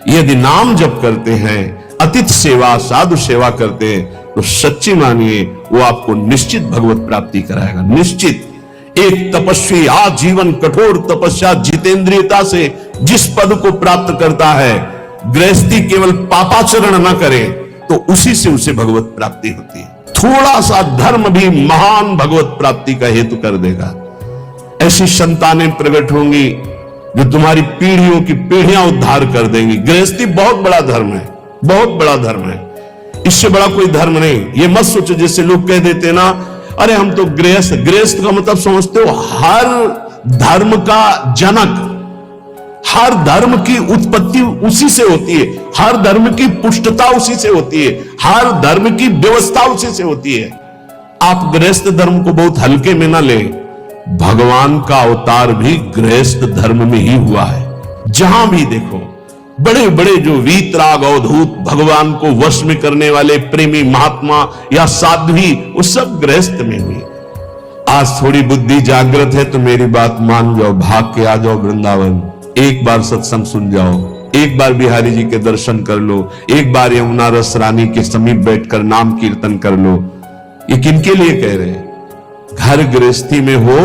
यदि नाम जप करते हैं, अतिथि सेवा, साधु सेवा करते हैं, तो सच्ची मानिए वो आपको निश्चित भगवत प्राप्ति कराएगा, निश्चित। एक तपस्वी आजीवन कठोर तपस्या जितेंद्रियता से जिस पद को प्राप्त करता है, गृहस्थी केवल पापाचरण न करे तो उसी से उसे भगवत प्राप्ति होती है। थोड़ा सा धर्म भी महान भगवत प्राप्ति का हेतु कर देगा। ऐसी संतानें प्रकट होंगी जो तुम्हारी पीढ़ियों की पीढ़ियां उद्धार कर देंगी। गृहस्थी बहुत बड़ा धर्म है, बहुत बड़ा धर्म है, इससे बड़ा कोई धर्म नहीं। ये मत सोचो जैसे लोग कह देते ना, अरे हम तो गृहस्थ। गृहस्थ का मतलब समझते हो, हर धर्म का जनक, हर धर्म की उत्पत्ति उसी से होती है, हर धर्म की पुष्टता उसी से होती है, हर धर्म की व्यवस्था उसी से होती है। आप गृहस्थ धर्म को बहुत हल्के में ना ले, भगवान का अवतार भी गृहस्थ धर्म में ही हुआ है। जहां भी देखो बड़े बड़े जो वीतराग अवधूत भगवान को वश में करने वाले प्रेमी महात्मा या साध्वी, वो सब गृहस्थ में हुई। आज थोड़ी बुद्धि जागृत है तो मेरी बात मान जाओ, भाग के आ जाओ वृंदावन, एक बार सत्संग सुन जाओ, एक बार बिहारी जी के दर्शन कर लो, एक बार यमुना रस रानी के समीप बैठकर नाम कीर्तन कर लो। ये किनके लिए कह रहे हैं? घर गृहस्थी में हो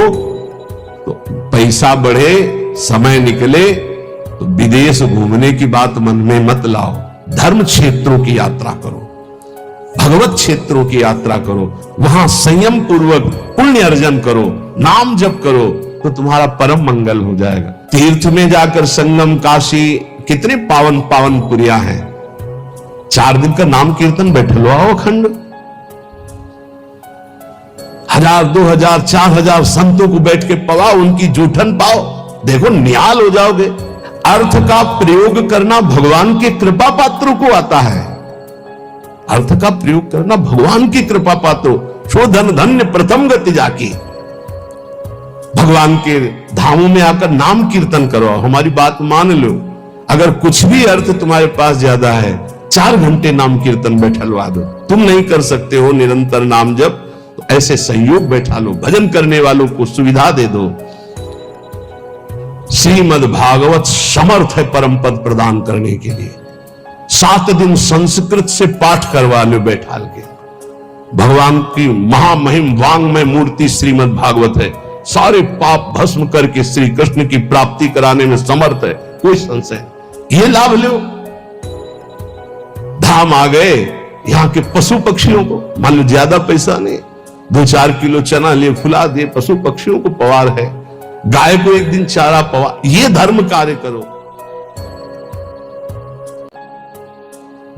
तो पैसा बढ़े, समय निकले तो विदेश घूमने की बात मन में मत लाओ। धर्म क्षेत्रों की यात्रा करो, भगवत क्षेत्रों की यात्रा करो, वहां संयम पूर्वक पुण्य अर्जन करो, नाम जप करो तो तुम्हारा परम मंगल हो जाएगा। तीर्थ में जाकर संगम, काशी, कितने पावन पावन पुरिया हैं। 4 दिन का नाम कीर्तन बैठ लो, आओ अखंड। 1000, 2000, 4000 संतों को बैठ के पवाओ, उनकी जूठन पाओ, देखो निहाल हो जाओगे। अर्थ का प्रयोग करना भगवान के कृपा पात्रों को आता है। अर्थ का प्रयोग करना भगवान की कृपा पात्रों, शोधन धन्य प्रथम गति जाकी। भगवान के धामों में आकर नाम कीर्तन करो, हमारी बात मान लो। अगर कुछ भी अर्थ तुम्हारे पास ज्यादा है, 4 घंटे नाम कीर्तन बैठलवा दो। तुम नहीं कर सकते हो निरंतर नाम जप, तो ऐसे सहयोग बैठा लो, भजन करने वालों को सुविधा दे दो। श्रीमद् भागवत समर्थ है परम पद प्रदान करने के लिए। 7 दिन संस्कृत से पाठ करवा लो बैठाल के। भगवान की महामहिम वांग्मय मूर्ति श्रीमद् भागवत है, सारे पाप भस्म करके श्री कृष्ण की प्राप्ति कराने में समर्थ है, कोई संशय। ये लाभ लो। धाम आ गए, यहां के पशु पक्षियों को, मान लो ज्यादा पैसा नहीं, 2-4 किलो चना लिए, फुला दिए, पशु पक्षियों को पवार है, गाय को एक दिन चारा पवा, ये धर्म कार्य करो।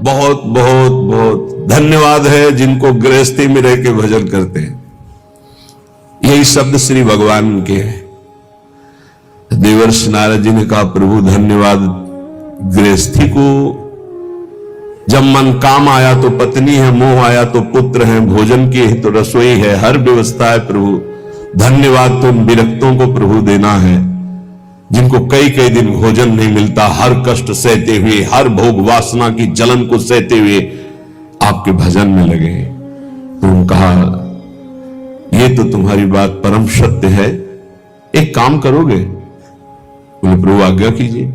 बहुत बहुत बहुत धन्यवाद है जिनको गृहस्थी में रह के भजन करते हैं। यही शब्द श्री भगवान के हैं। देवर्षि नारद जी ने कहा, प्रभु धन्यवाद, गृहस्थी को जब मन काम आया तो पत्नी है, मोह आया तो पुत्र है, भोजन की है तो रसोई है, हर व्यवस्था है प्रभु। धन्यवाद तो उन विरक्तों को प्रभु देना है जिनको कई कई दिन भोजन नहीं मिलता, हर कष्ट सहते हुए, हर भोग वासना की जलन को सहते हुए आपके भजन में लगे। तो उन्होंने कहा, ये तो तुम्हारी बात परम सत्य है, एक काम करोगे? बोले प्रभु आज्ञा कीजिए।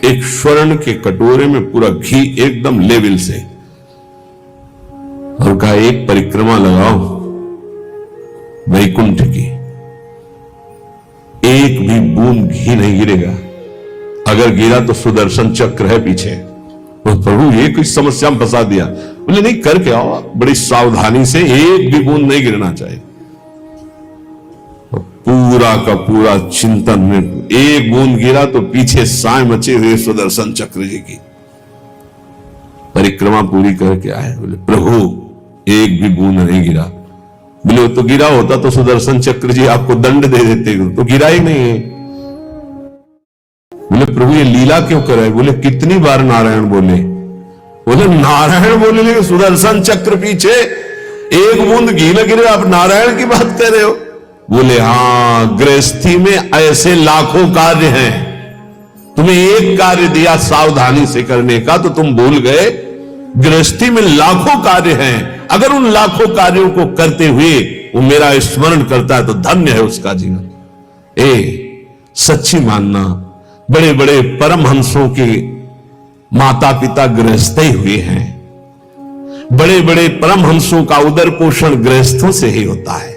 एक स्वर्ण के कटोरे में पूरा घी एकदम लेवल से, और कहा एक परिक्रमा लगाओ वैकुंठ की, एक भी बूंद घी नहीं गिरेगा, अगर गिरा तो सुदर्शन चक्र है पीछे। और प्रभु ये कुछ समस्या में फंसा दिया। बोले नहीं, करके आओ बड़ी सावधानी से, एक भी बूंद नहीं गिरना चाहिए। पूरा का पूरा चिंतन में एक बूंद गिरा तो पीछे साए मचे हुए सुदर्शन चक्र जी की। परिक्रमा पूरी करके आए, बोले प्रभु एक भी बूंद नहीं गिरा। बोले तो गिरा होता तो सुदर्शन चक्र जी आपको दंड दे देते, तो गिरा ही नहीं है। बोले प्रभु ये लीला क्यों कराए? बोले कितनी बार नारायण बोले? बोले नारायण बोले लेकिन सुदर्शन चक्र पीछे, एक बूंद घी न गिरे, आप नारायण की बात कर रहे हो? बोले हाँ, गृहस्थी में ऐसे लाखों कार्य हैं, तुम्हें एक कार्य दिया सावधानी से करने का तो तुम भूल गए। गृहस्थी में लाखों कार्य हैं, अगर उन लाखों कार्यों को करते हुए वो मेरा स्मरण करता है तो धन्य है उसका जीवन। सच्ची मानना, बड़े बड़े परमहंसों के माता पिता गृहस्थ ही हुए हैं। बड़े बड़े परमहंसों का उदर पोषण गृहस्थों से ही होता है।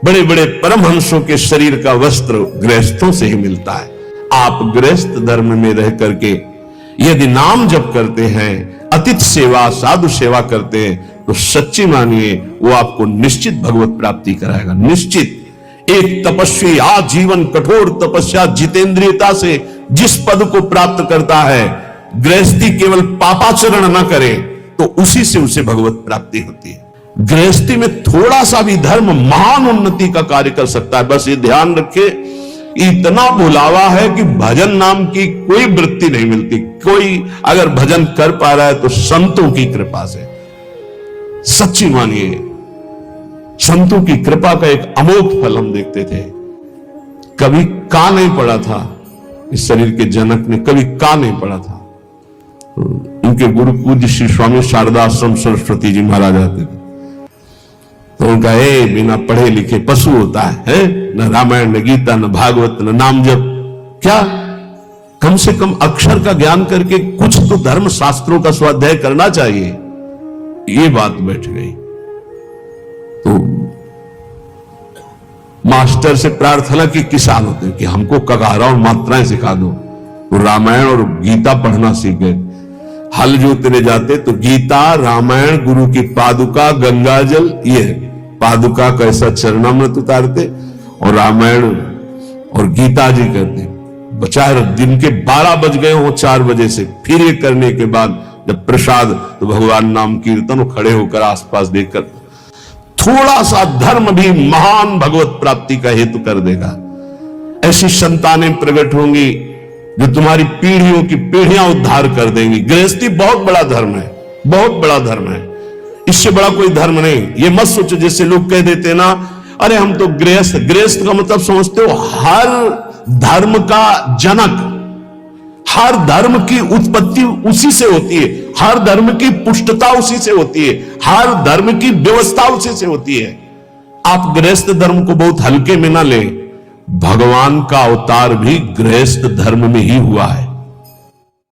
बड़े बड़े परमहंसों के शरीर का वस्त्र गृहस्थों से ही मिलता है। आप गृहस्थ धर्म में रह करके यदि नाम जप करते हैं, अतिथि सेवा, साधु सेवा करते हैं, तो सच्ची मानिए वो आपको निश्चित भगवत प्राप्ति कराएगा। निश्चित। एक तपस्वी आजीवन कठोर तपस्या जितेंद्रियता से जिस पद को प्राप्त करता है, गृहस्थी केवल पापाचरण न करे तो उसी से उसे भगवत प्राप्ति होती है। गृहस्थी में थोड़ा सा भी धर्म महान उन्नति का कार्य कर सकता है। बस ये ध्यान रखे, इतना बुलावा है कि भजन नाम की कोई वृत्ति नहीं मिलती। कोई अगर भजन कर पा रहा है तो संतों की कृपा से। सच्ची मानिए, संतों की कृपा का एक अमोघ फल हम देखते थे। कभी का नहीं पड़ा था इस शरीर के जनक ने, कभी का नहीं पड़ा था। उनके गुरु पूज्य श्री स्वामी शारदा आश्रम सरस्वती जी महाराज आते थे, तो उनका बिना पढ़े लिखे पशु होता है? न रामायण, न गीता, न भागवत, न नाम जप। क्या कम से कम अक्षर का ज्ञान करके कुछ तो धर्म शास्त्रों का स्वाध्याय करना चाहिए। ये बात बैठ गई। तो मास्टर से प्रार्थना की किसान होते कि हमको कगारा और मात्राएं सिखा दो, तो रामायण और गीता पढ़ना सीख गए। हल जोतने जाते तो गीता, रामायण, गुरु की पादुका, गंगा जल, ये पादुका कैसा चरणामृत उतारते और रामायण और गीता जी करते। बचाए दिन के 12 बज गए हो 4 बजे से, फिर ये करने के बाद जब प्रसाद तो भगवान नाम कीर्तन, खड़े होकर आसपास देखकर थोड़ा सा धर्म भी महान भगवत प्राप्ति का हेतु कर देगा। ऐसी संतानें प्रकट होंगी जो तुम्हारी पीढ़ियों की पीढ़ियां उद्धार कर देंगी। गृहस्थी बहुत बड़ा धर्म है, बहुत बड़ा धर्म है। इससे बड़ा कोई धर्म नहीं। ये मत सोचो जैसे लोग कह देते हैं ना, अरे हम तो गृहस्थ। गृहस्थ का मतलब समझते हो हर धर्म का जनक, हर धर्म की उत्पत्ति उसी से होती है, हर धर्म की पुष्टता उसी से होती है, हर धर्म की व्यवस्था उसी से होती है। आप गृहस्थ धर्म को बहुत हल्के में ना ले। भगवान का अवतार भी गृहस्थ धर्म में ही हुआ है।